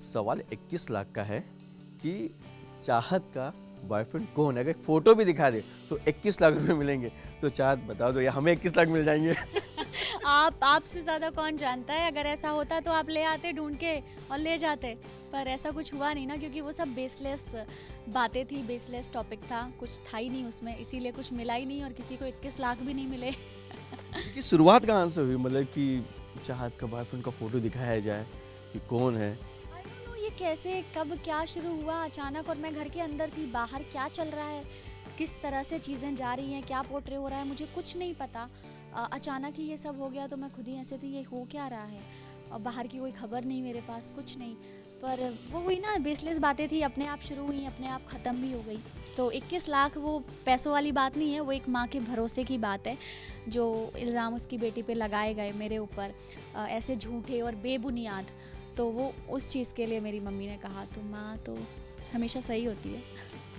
सवाल 21 लाख का है कि चाहत का बॉयफ्रेंड कौन है। अगर फोटो भी दिखा दे तो 21 लाख रुपए मिलेंगे। तो चाहत बता दो या हमें 21 लाख मिल जाएंगे। आपसे ज़्यादा कौन जानता है। अगर ऐसा होता तो आप ले आते ढूंढ के और ले जाते, पर ऐसा कुछ हुआ नहीं ना, क्योंकि वो सब बेसलेस बातें थी, बेसलेस टॉपिक था, कुछ था ही नहीं उसमें, इसीलिए कुछ मिला ही नहीं और किसी को 21 लाख भी नहीं मिले। कि शुरुआत कहाँ से हुई, मतलब कि चाहत का बॉयफ्रेंड का फोटो दिखाया जाए कि कौन है। आई डोंट नो ये कैसे कब क्या शुरू हुआ अचानक, और मैं घर के अंदर थी, बाहर क्या चल रहा है, किस तरह से चीज़ें जा रही हैं, क्या पोर्ट्रे हो रहा है, मुझे कुछ नहीं पता। अचानक ही ये सब हो गया तो मैं खुद ही ऐसे थी, ये हो क्या रहा है, और बाहर की कोई खबर नहीं मेरे पास, कुछ नहीं। पर वो हुई ना, बेसलेस बातें थी, अपने आप शुरू हुई, अपने आप ख़त्म भी हो गई। तो 21 लाख वो पैसों वाली बात नहीं है, वो एक माँ के भरोसे की बात है। जो इल्ज़ाम उसकी बेटी पे लगाए गए मेरे ऊपर, ऐसे झूठे और बेबुनियाद, तो वो उस चीज़ के लिए मेरी मम्मी ने कहा, तो माँ तो हमेशा सही होती है।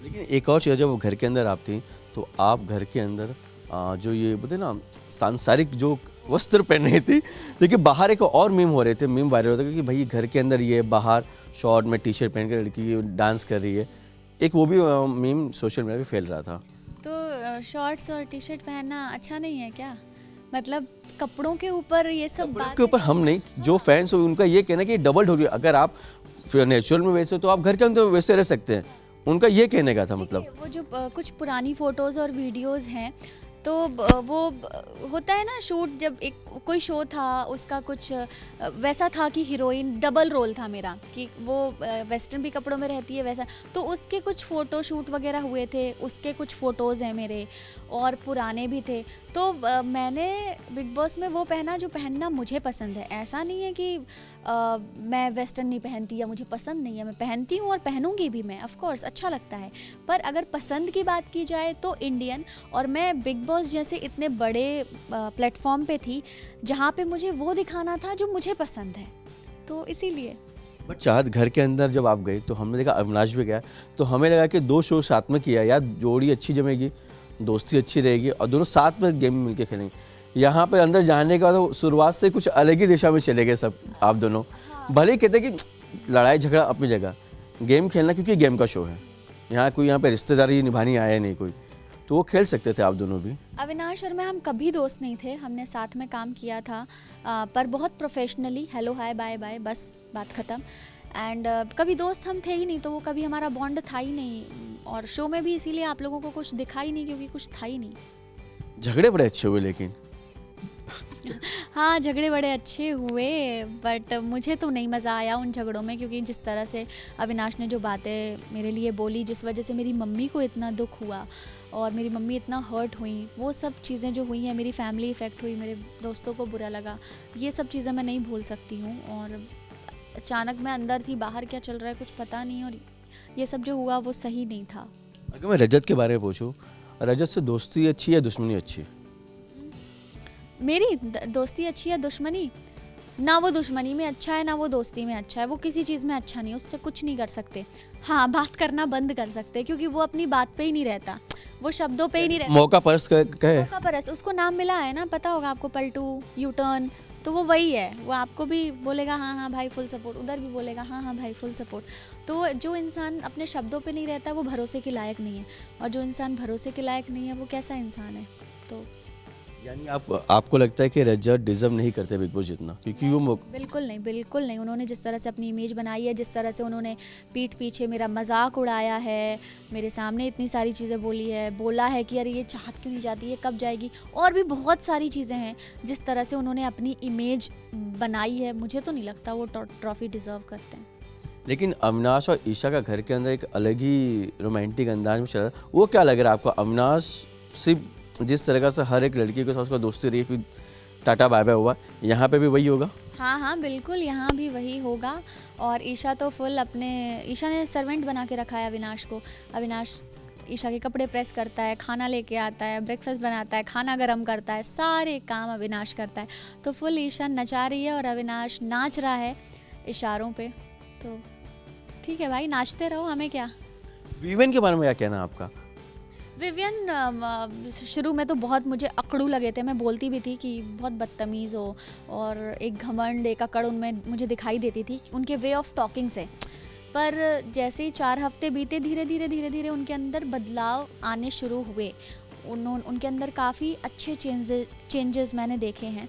लेकिन एक और चीज़, जब वो घर के अंदर आप थी तो आप घर के अंदर जो ये बोलते ना सांसारिक जो वस्त्र पहन रही थी, लेकिन बाहर एक और मीम हो रहे थे, मीम वायरल होता है कि भाई घर के अंदर ये, बाहर शॉर्ट में टी शर्ट पहन कर लड़की डांस कर रही है। एक वो भी मीम सोशल मीडिया पे फैल रहा था। तो शॉर्ट्स और टी शर्ट पहनना अच्छा नहीं है क्या? मतलब कपड़ों के ऊपर ये सब बात के ऊपर हम नहीं, जो फैंस हो उनका ये कहना कि ये डबल हो रही है। अगर आप नेचुरल में वैसे तो आप घर के अंदर वैसे रह सकते हैं, उनका ये कहने का था। मतलब वो जो कुछ पुरानी फोटोज़ और वीडियोज़ हैं, तो वो होता है ना शूट, जब एक कोई शो था उसका कुछ वैसा था कि हीरोइन डबल रोल था मेरा, कि वो वेस्टर्न भी कपड़ों में रहती है वैसा, तो उसके कुछ फ़ोटो शूट वगैरह हुए थे, उसके कुछ फ़ोटोज़ हैं मेरे, और पुराने भी थे। तो मैंने बिग बॉस में वो पहना जो पहनना मुझे पसंद है। ऐसा नहीं है कि मैं वेस्टर्न नहीं पहनती या मुझे पसंद नहीं है, मैं पहनती हूँ और पहनूंगी भी मैं, ऑफ कोर्स अच्छा लगता है। पर अगर पसंद की बात की जाए तो इंडियन, और मैं बिग बॉस जैसे इतने बड़े प्लेटफॉर्म पे थी जहाँ पे मुझे वो दिखाना था जो मुझे पसंद है, तो इसीलिए। बट चाहत घर के अंदर जब आप गए तो हमने देखा अविनाश भी गया, तो हमें लगा कि 2 शो साथ में किया, यार जोड़ी अच्छी जमेगी, दोस्ती अच्छी रहेगी और दोनों साथ में गेम मिलके खेलेंगे। यहाँ पे अंदर जाने के बाद शुरुआत से कुछ अलग ही दिशा में चले गए सब आप दोनों। भले ही कहते कि लड़ाई झगड़ा अपनी जगह, गेम खेलना क्योंकि गेम का शो है, यहाँ कोई यहाँ पे रिश्तेदारी निभानी आया नहीं कोई, तो वो खेल सकते थे आप दोनों भी। अविनाश और मैं, हम कभी दोस्त नहीं थे, हमने साथ में काम किया था, पर बहुत professionally, hello hi bye bye, बस बात ख़त्म। एंड कभी दोस्त हम थे ही नहीं, तो वो कभी हमारा बॉन्ड था ही नहीं, और शो में भी इसीलिए आप लोगों को कुछ दिखा ही नहीं, क्योंकि कुछ था ही नहीं। झगड़े बड़े अच्छे हुए लेकिन। हाँ, झगड़े बड़े अच्छे हुए, बट मुझे तो नहीं मज़ा आया उन झगड़ों में, क्योंकि जिस तरह से अविनाश ने जो बातें मेरे लिए बोली, जिस वजह से मेरी मम्मी को इतना दुख हुआ और मेरी मम्मी इतना हर्ट हुई, वो सब चीज़ें जो हुई हैं, मेरी फैमिली इफ़ेक्ट हुई, मेरे दोस्तों को बुरा लगा, ये सब चीज़ें मैं नहीं भूल सकती हूँ। और अचानक मैं अंदर थी, बाहर क्या चल रहा है कुछ पता नहीं, और ये सब जो हुआ वो सही नहीं था। अगर मैं रजत के बारे में पूछूं, रजत से दोस्ती अच्छी या दुश्मनी अच्छी? मेरी दोस्ती अच्छी है, दुश्मनी ना, वो दुश्मनी में अच्छा है ना वो दोस्ती में अच्छा है, वो किसी चीज़ में अच्छा नहीं, उससे कुछ नहीं कर सकते। हाँ, बात करना बंद कर सकते, क्योंकि वो अपनी बात पे ही नहीं रहता, वो शब्दों पे ही नहीं रहता। मौका परस कहे, मौका परस, उसको नाम मिला है ना, पता होगा आपको, पलटू, यू टर्न, तो वो वही है। वो आपको भी बोलेगा हाँ हाँ भाई फुल सपोर्ट, उधर भी बोलेगा हाँ हाँ भाई फुल सपोर्ट। तो जो इंसान अपने शब्दों पे नहीं रहता वो भरोसे के लायक नहीं है, और जो इंसान भरोसे के लायक नहीं है वो कैसा इंसान है? तो यानी आपको लगता है कि रजत डिजर्व नहीं करते बिग बॉस जितना, क्योंकि वो बिल्कुल नहीं, बिल्कुल नहीं। उन्होंने जिस तरह से अपनी इमेज बनाई है, जिस तरह से उन्होंने पीठ पीछे मेरा मजाक उड़ाया है, मेरे सामने इतनी सारी चीज़ें बोली है, बोला है कि अरे ये चाहत क्यों नहीं जाती है, कब जाएगी, और भी बहुत सारी चीज़ें हैं, जिस तरह से उन्होंने अपनी इमेज बनाई है, मुझे तो नहीं लगता वो ट्रॉफी डिज़र्व करते हैं। लेकिन अविनाश और ईशा का घर के अंदर एक अलग ही रोमांटिक अंदाज में चल रहा है, वो क्या लग रहा है आपको? अविनाश सिर्फ जिस तरह से हर एक लड़की के साथ उसका दोस्ती रही, फिर टाटा बाय बाय हुआ, यहाँ पे भी वही होगा? हाँ हाँ बिल्कुल, यहाँ भी वही होगा। और ईशा तो फुल अपने, ईशा ने सर्वेंट बना के रखा है अविनाश को। अविनाश ईशा के कपड़े प्रेस करता है, खाना लेके आता है, ब्रेकफास्ट बनाता है, खाना गर्म करता है, सारे काम अविनाश करता है। तो फुल ईशा नचा रही है और अविनाश नाच रहा है इशारों पे। तो ठीक है भाई, नाचते रहो, हमें क्या। वीवन के बारे में क्या कहना है आपका? विवियन शुरू में तो बहुत मुझे अकड़ू लगे थे, मैं बोलती भी थी कि बहुत बदतमीज़ हो, और एक घमंड, एक अकड़ उनमें मुझे दिखाई देती थी उनके वे ऑफ टॉकिंग से। पर जैसे ही 4 हफ्ते बीते, धीरे धीरे उनके अंदर बदलाव आने शुरू हुए। उनके अंदर काफ़ी अच्छे चेंजेस मैंने देखे हैं,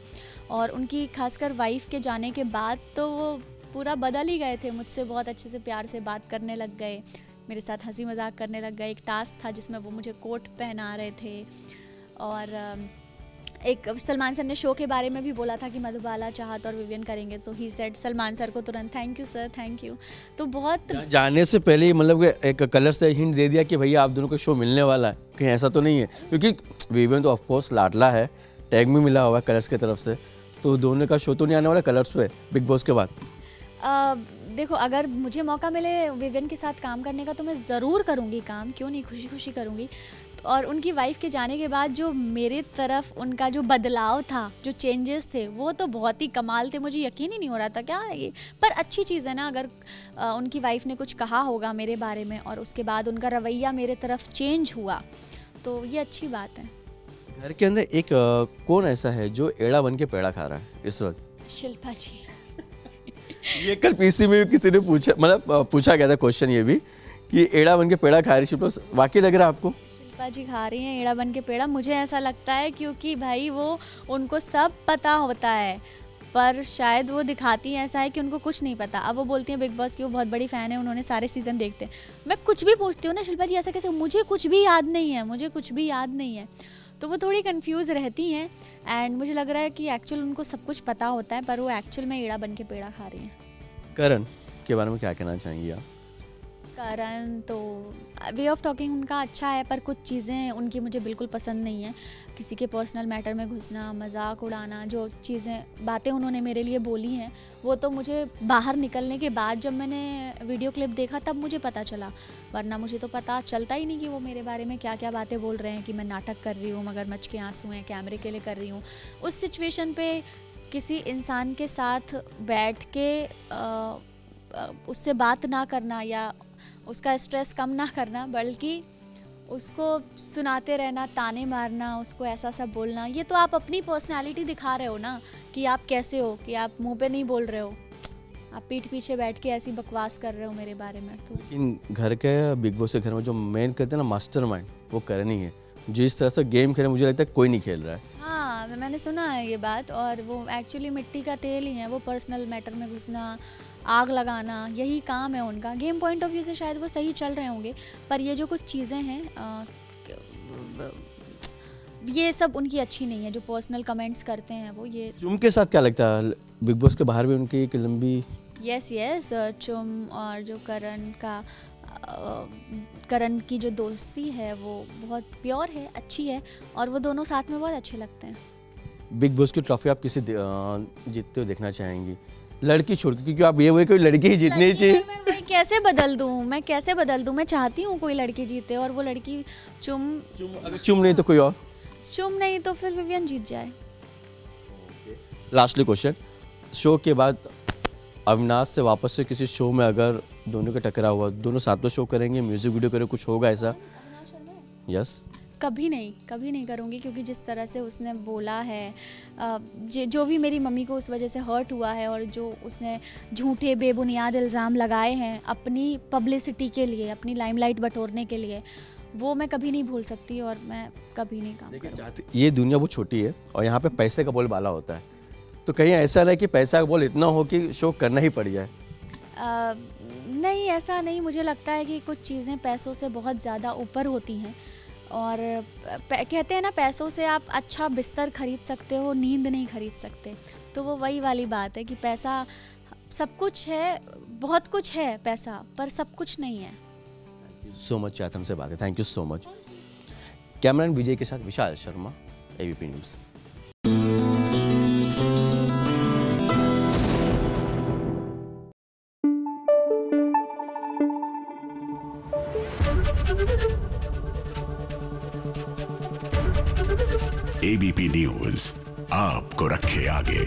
और उनकी खासकर वाइफ के जाने के बाद तो वो पूरा बदल ही गए थे। मुझसे बहुत अच्छे से प्यार से बात करने लग गए, मेरे साथ हंसी मजाक करने लग गए। एक टास्क था जिसमें वो मुझे कोट पहना रहे थे, और एक सलमान सर ने शो के बारे में भी बोला था कि मधुबाला चाहत और विवियन करेंगे, तो ही सेड सलमान सर को तुरंत thank you sir, thank you. तो बहुत जाने से पहले ही मतलब एक कलर से हिंट दे दिया कि भैया आप दोनों को शो मिलने वाला है, कहीं ऐसा तो नहीं है? क्योंकि विवियन तो ऑफकोर्स लाडला है, टैग भी मिला हुआ है कलर्स की तरफ से, तो दोनों का शो तो नहीं आने वाला कलर्स पे बिग बॉस के बाद? देखो, अगर मुझे मौका मिले विवियन के साथ काम करने का तो मैं ज़रूर करूँगी काम, क्यों नहीं, खुशी खुशी करूँगी। और उनकी वाइफ के जाने के बाद जो मेरे तरफ उनका जो बदलाव था, जो चेंजेस थे, वो तो बहुत ही कमाल थे। मुझे यकीन ही नहीं हो रहा था क्या है ये, पर अच्छी चीज़ है ना। अगर उनकी वाइफ ने कुछ कहा होगा मेरे बारे में और उसके बाद उनका रवैया मेरे तरफ चेंज हुआ, तो ये अच्छी बात है। घर के अंदर एक कौन ऐसा है जो एड़ा बन के पेड़ा खा रहा है इस वक्त? शिल्पा जी। ये कल पीसी में किसी ने पूछा, मतलब पूछा गया था क्वेश्चन ये भी कि एड़ा बन के पेड़ा खा रही शिल्पा, वाकई लग रहा है आपको? शिल्पा जी खा रही हैं एड़ा बन के पेड़ा, मुझे ऐसा लगता है, क्योंकि भाई वो उनको सब पता होता है, पर शायद वो दिखाती हैं ऐसा है कि उनको कुछ नहीं पता। अब वो बोलती हैं बिग बॉस की वो बहुत बड़ी फ़ैन है, उन्होंने सारे सीज़न देखते हैं। मैं कुछ भी पूछती हूँ ना, शिल्पा जी ऐसा कैसे, मुझे कुछ भी याद नहीं है, मुझे कुछ भी याद नहीं है। तो वो थोड़ी कंफ्यूज रहती हैं, एंड मुझे लग रहा है कि एक्चुअल उनको सब कुछ पता होता है, पर वो एक्चुअल में एड़ा बन के पेड़ा खा रही हैं। करण के बारे में क्या कहना चाहेंगी आप? करण तो वे ऑफ टॉकिंग उनका अच्छा है, पर कुछ चीज़ें उनकी मुझे बिल्कुल पसंद नहीं है। किसी के पर्सनल मैटर में घुसना, मजाक उड़ाना, जो बातें उन्होंने मेरे लिए बोली हैं, वो तो मुझे बाहर निकलने के बाद जब मैंने वीडियो क्लिप देखा तब मुझे पता चला, वरना मुझे तो पता चलता ही नहीं कि वो मेरे बारे में क्या क्या बातें बोल रहे हैं, कि मैं नाटक कर रही हूँ, मगरमच्छ के आंसू हैं, कैमरे के लिए कर रही हूँ। उस सिचुएशन पे किसी इंसान के साथ बैठ के उससे बात ना करना या उसका स्ट्रेस कम ना करना, बल्कि उसको सुनाते रहना, ताने मारना, उसको ऐसा सब बोलना, ये तो आप अपनी पर्सनालिटी दिखा रहे हो ना, कि आप कैसे हो, कि आप मुंह पे नहीं बोल रहे हो, आप पीठ पीछे बैठ के ऐसी बकवास कर रहे हो मेरे बारे में। तो लेकिन घर के बिग बॉस के घर में जो मेन कहते हैं ना मास्टरमाइंड, वो करण ही है। जिस तरह से गेम खेल मुझे लगता है कोई नहीं खेल रहा है। हाँ, मैंने सुना है ये बात, और वो एक्चुअली मिट्टी का तेल ही है। वो पर्सनल मैटर में घुसना, आग लगाना, यही काम है उनका। गेम पॉइंट ऑफ व्यू से शायद वो सही चल रहे होंगे, पर ये जो कुछ चीज़ें हैं ये सब उनकी अच्छी नहीं है, जो पर्सनल कमेंट्स करते हैं वो। ये चुम के साथ क्या लगता है? बिग बॉस के बाहर भी उनकी एक लंबी यस चुम और जो करण की जो दोस्ती है वो बहुत प्योर है, अच्छी है, और वो दोनों साथ में बहुत अच्छे लगते हैं। बिग बॉस की ट्रॉफी आप किसे जीतते हुए देखना चाहेंगी, लड़की छोड़ के? क्योंकि आप ये कोई लड़की ही जीतनी चाहिए। मैं कैसे बदल दूं? मैं चाहती हूँ कोई लड़की जीते, और वो लड़की अगर चुम नहीं तो कोई और? चुम नहीं तो फिर विवियन जीत जाए। लास्टली क्वेश्चन, शो के बाद अविनाश से वापस से किसी शो में अगर दोनों का टकराव हुआ, दोनों साथ में शो करेंगे, म्यूजिक वीडियो करेंगे, कुछ होगा ऐसा? यस। कभी नहीं करूँगी, क्योंकि जिस तरह से उसने बोला है, जो भी मेरी मम्मी को उस वजह से हर्ट हुआ है, और जो उसने झूठे बेबुनियाद इल्ज़ाम लगाए हैं अपनी पब्लिसिटी के लिए, अपनी लाइमलाइट बटोरने के लिए, वो मैं कभी नहीं भूल सकती, और मैं कभी नहीं काम करूँगी। ये दुनिया बहुत छोटी है, और यहाँ पे पैसे का बोल बाला होता है, तो कहीं ऐसा नहीं कि पैसा का बोल इतना हो कि शो करना ही पड़ जाए? नहीं, ऐसा नहीं। मुझे लगता है कि कुछ चीज़ें पैसों से बहुत ज़्यादा ऊपर होती हैं, और कहते हैं ना, पैसों से आप अच्छा बिस्तर खरीद सकते हो, नींद नहीं खरीद सकते। तो वो वही वाली बात है कि पैसा सब कुछ है, बहुत कुछ है पैसा, पर सब कुछ नहीं है। थैंक यू सो मच चाहत हमसे बात है, thank you so much. Cameraman Vijay के साथ Vishal Sharma, ABP news. ABP news आपको रखे आगे।